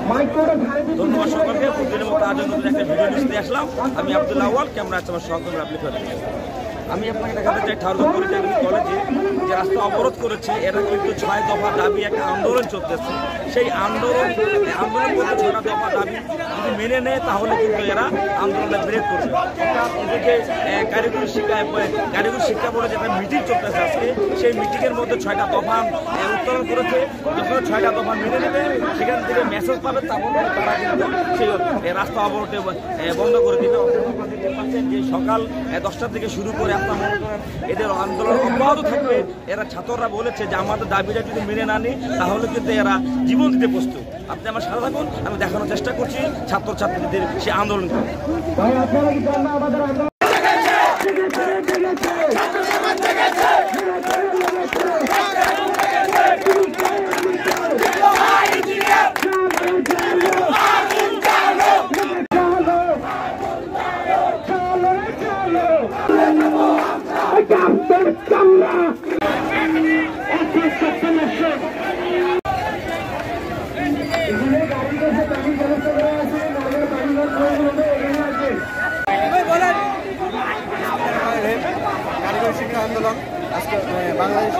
ধন্যবাদ সকলকে। প্রতিদিনের মতো আজ নতুন একটা ভিডিও নিয়ে আসলাম। আমি আব্দুল আউয়াল, ক্যামেরা আছে আমার সহকর্মী আপনি। আমি আপনাকে দেখাতে চাই ঠাকুরগাঁও পলিটেকনিক কলেজে যে রাস্তা অবরোধ করেছে, এটা কিন্তু 6 দফা দাবি একটা আন্দোলন চলতেছে। সেই আন্দোলন করতে 6টা দফা দাবি যদি মেনে নেয় তাহলে কিন্তু এরা আন্দোলনটা ব্রেক করবে। অর্থাৎ এদিকে কারিগরি শিক্ষা বোর্ডে যেটা মিটিং চলতেছে আজকে, সেই মিটিংয়ের মধ্যে 6টা দফা উত্তোলন করেছে। যখন 6টা দফা মেনে নেবে সেখান থেকে মেসেজ পাবে, তারপর তারা কিন্তু সেই রাস্তা অবরোধে বন্ধ করে দেবে। যে সকাল 10টা থেকে শুরু করে আপনার মনে করেন এদের আন্দোলন অব্যাহত থাকবে। এরা ছাত্ররা বলেছে যে আমাদের দাবিটা যদি মেনে না নিই তাহলে কিন্তু এরা জীবন দিতে প্রস্তুত। আপনি আমার সাথে থাকুন, আমি দেখানোর চেষ্টা করছি ছাত্রছাত্রীদের সে আন্দোলন করে। কারিগরি শিক্ষা আন্দোলন আজকে বাংলাদেশ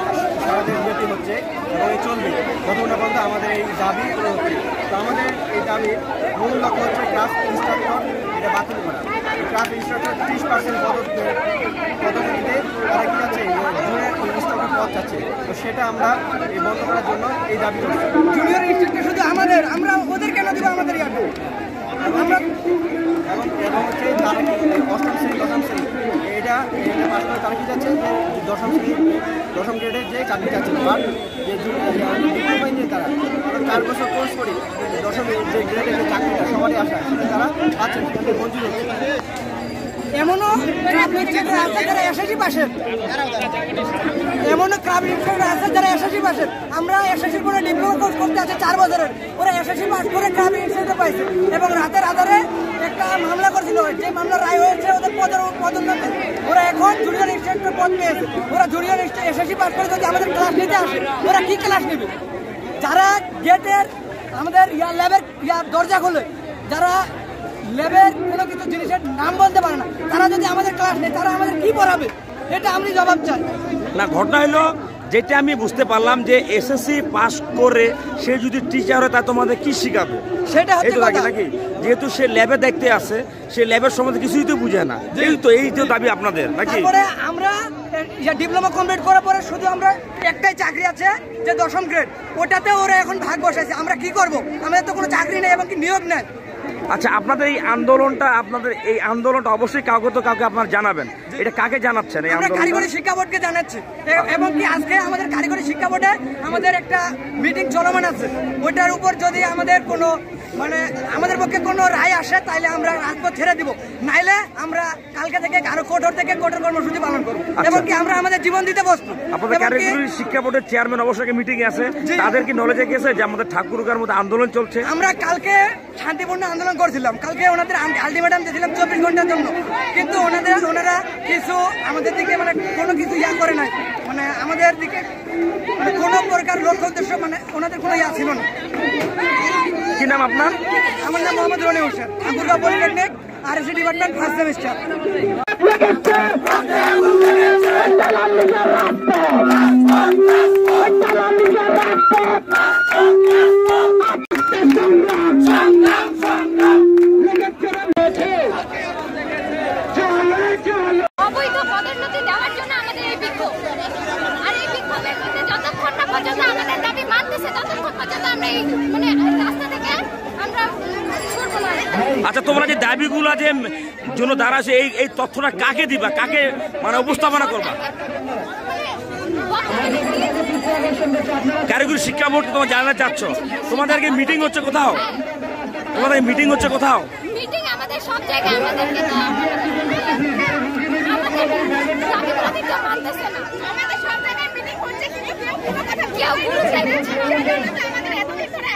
সারা দেশব্যাপী হচ্ছে এবং চলবে যতক্ষণ পর্যন্ত আমাদের এই দাবি হচ্ছে। তো আমাদের এই দাবির মূল লক্ষ্য হচ্ছে ক্লাস ইনস্ট্রাক্টর এটা বাতিল করা। ক্লাস ইনস্ট্রাক্টর 30% পদোন্নতিতে তারা কি আছে জুনিয়র ইনস্ট্রাক্টর পদ চাচ্ছে। তো সেটা আমরা এই বন্ধ করার জন্য এই দাবি করছি। জুনিয়র ইনস্ট্রাক্টর শুধু আমাদের, আমরা ওদের কেন দেবো আমাদের ইয়াকে এবং হচ্ছে তারা কি 8ম শ্রেণী 10ম শ্রেণী এটা পাস করে তারা কি যাচ্ছে যে 10ম গ্রেডে যে চাকরি যাচ্ছে। বাট যে ডিপ্লোমা নিয়ে তারা 4 বছর কোর্স করে 10ম যে গ্রেডে যে চাকরিটা সবারই আসা সেটা তারা পাচ্ছেন, সেখানে মঞ্জুর হচ্ছে। এমনও ক্রাফট ইনস্ট্রাক্টর আছে যারা এসএসসি পাশের, এমনও ক্রাফট ইনস্ট্রাক্টর আছে যারা এসএসসি পাশের। আমরা এসএসসির পরে ডিপ্লোমা কোর্স করতে আছে 4 বছরের, ওরা এসএসসি পাস করে ক্রাফট ইনস্ট্রাক্টর পাইছে এবং রাতের আধারে একটা মামলা করছিল, যে মামলা রায় হয়েছে ওদের পদোন্নতি। ওরা এখন জুনিয়র ইনস্ট্রাক্টর পদ পেয়েছে। ওরা জুনিয়র এসএসসি পাস করে যদি আমাদের ক্লাস নিতে আসে, ওরা কি ক্লাস নেবে? যারা গেটের আমাদের ল্যাবের দরজা খোলে, যারা ল্যাবের কোনো কিছু জিনিসের নাম বলতে পারে না, তারা যদি আমাদের ক্লাস নেই তারা আমাদের কি পড়াবে? এটা আমি জবাব চাই। না, ঘটনা হলো যেটা আমি বুঝতে পারলাম যে এসএসসি পাস করে সে যদি টিচার হয় তা তোমাদের কি শিখাবে সেটা হচ্ছে নাকি? যেহেতু সে ল্যাবে দেখতে আসে, সে ল্যাবের সম্বন্ধে কিছুই তো বুঝে না। এই তো দাবি আপনাদের নাকি? তারপরে আমরা ডিপ্লোমা কমপ্লিট করার পরে শুধু আমরা একটাই চাকরি আছে যে 10ম গ্রেড, ওটাতে ওরা এখন ভাগ বসাইছে। আমরা কি করব? আমাদের তো কোনো চাকরি নেই এবং কি নিয়োগ নেই। আচ্ছা, আপনাদের এই আন্দোলনটা অবশ্যই কাউকে আপনারা জানাবেন। এটা কাকে জানাচ্ছেন? আমরা কারিগরি শিক্ষা বোর্ডকে জানাচ্ছি এবং কি আজকে আমাদের কারিগরি শিক্ষা বোর্ডে আমাদের একটা মিটিং চলমান আছে। ওইটার উপর যদি আমাদের কোনো আমাদের পক্ষে কোনো রায় আসে তাহলে আমরা রাজপথ ছেড়ে দিব, নাইলে আমরা কালকে থেকে আরো কঠোর কর্মসূচি পালন করবো এবং কি আমরা আমাদের জীবন দিতে বসবো। আপনাদের কারিগরি শিক্ষা বোর্ডের চেয়ারম্যান অবশ্যই মিটিং আছে, তাদের কি নলেজে গেছে যে আমাদের ঠাকুরগাঁওর মধ্যে আন্দোলন চলছে? আমরা কালকে শান্তিপূর্ণ আন্দোলন করছিলাম, কালকে ওনাদের আলটিমেটাম দিয়েছিলাম 24 ঘন্টার জন্য, কিন্তু ওনারা কিছু আমাদের দিকে কোনো কিছু করে নাই, আমাদের দিকে কোনো প্রকার লক্ষ্য উদ্দেশ্য ওনাদের কোনো ছিল না। কি নাম আপনার? আমার নাম Mohammad Roni Hossain, Thakurgaon polytechnic RSC department first semester. অবৈধ পদোন্নতি দেওয়ার জন্য আমাদের এই বিক্ষোভ, আর এই বিক্ষোভের মধ্যে যতক্ষণ না পর্যন্ত আমাদের দাবি মানতেছে ততক্ষণ পর্যন্ত আমরা এই রাস্তা থেকে আমরা সরব না। আচ্ছা, তোমরা যে দাবিগুলো যে জন্য দাঁড়াছে এই তথ্যটা কাকে দিবা, কাকে উপস্থাপনা করবা? কারিগরি শিক্ষা বোর্ড তোমরা জানাতে চাচ্ছ? তোমাদেরকে মিটিং হচ্ছে কোথাও? মিটিং আমাদের সব জায়গায়, আমাদেরকে তো আমাদের দাবি মানতেছে না। আমাদের সব জায়গায় মিটিং হচ্ছে কিন্তু কেউ গুরুত্ব দিচ্ছে না। আমাদের এতদিন ধরে